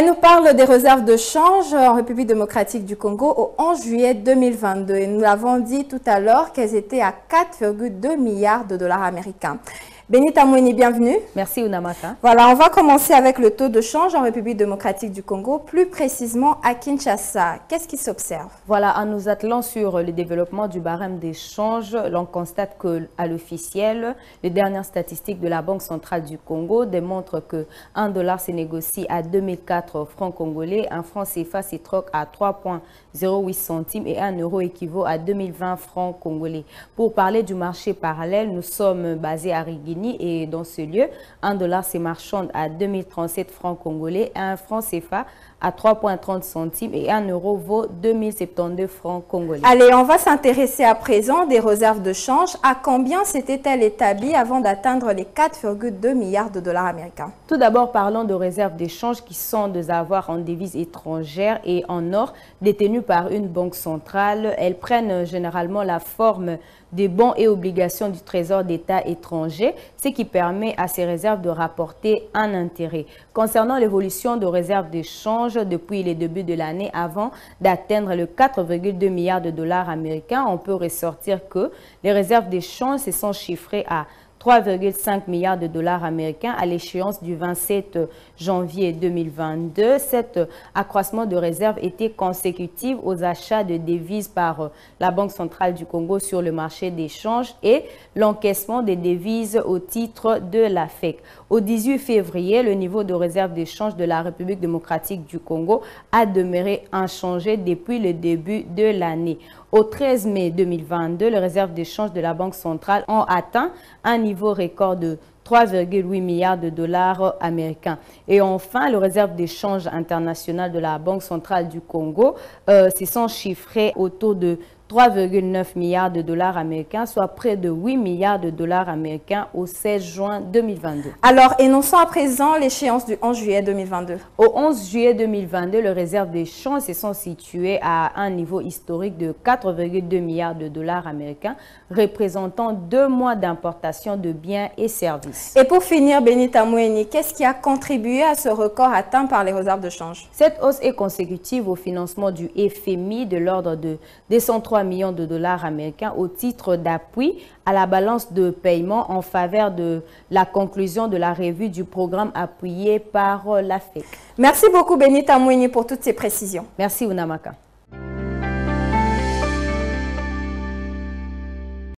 Elle nous parle des réserves de change en République démocratique du Congo au 11 juillet 2022. Et nous l'avons dit tout à l'heure qu'elles étaient à 4,2 milliards de dollars américains. Benita Moueni, bienvenue. Merci Ounamaka. Voilà, on va commencer avec le taux de change en République démocratique du Congo, plus précisément à Kinshasa. Qu'est-ce qui s'observe? Voilà, en nous attelant sur le développement du barème d'échange, l'on constate qu'à l'officiel, les dernières statistiques de la Banque centrale du Congo démontrent que 1 dollar se négocie à 2004 francs congolais, un franc CFA se troque à 3,08 centimes et 1 euro équivaut à 2020 francs congolais. Pour parler du marché parallèle, nous sommes basés à Rigini. Et dans ce lieu, 1 dollar se marchande à 2037 francs congolais, un franc CFA à 3,30 centimes et 1 euro vaut 2072 francs congolais. Allez, on va s'intéresser à présent des réserves de change. À combien s'étaient-elles établies avant d'atteindre les 4,2 milliards de dollars américains? Tout d'abord, parlons de réserves d'échange qui sont des avoirs en devises étrangères et en or détenus par une banque centrale. Elles prennent généralement la forme des bons et obligations du Trésor d'État étranger, ce qui permet à ces réserves de rapporter un intérêt. Concernant l'évolution de réserves d'échange depuis les débuts de l'année avant d'atteindre le 4,2 milliards de dollars américains, on peut ressortir que les réserves d'échange se sont chiffrées à 3,5 milliards de dollars américains à l'échéance du 27 janvier 2022. Cet accroissement de réserves était consécutif aux achats de devises par la Banque centrale du Congo sur le marché d'échange et l'encaissement des devises au titre de la FEC. Au 18 février, le niveau de réserve d'échange de la République démocratique du Congo a demeuré inchangé depuis le début de l'année. Au 13 mai 2022, les réserves d'échange de la Banque centrale ont atteint un niveau record de 3,8 milliards de dollars américains. Et enfin, les réserves d'échange internationales de la Banque centrale du Congo se sont chiffrées autour de 3,9 milliards de dollars américains, soit près de 8 milliards de dollars américains au 16 juin 2022. Alors, énonçons à présent l'échéance du 11 juillet 2022. Au 11 juillet 2022, les réserves d'échange se sont situées à un niveau historique de 4,2 milliards de dollars américains, représentant 2 mois d'importation de biens et services. Et pour finir, Benita Moueni, qu'est-ce qui a contribué à ce record atteint par les réserves de change? Cette hausse est consécutive au financement du FMI de l'ordre de 203 millions de dollars américains au titre d'appui à la balance de paiement en faveur de la conclusion de la revue du programme appuyé par la FEC. Merci beaucoup Benita Moueni pour toutes ces précisions. Merci Ounamaka.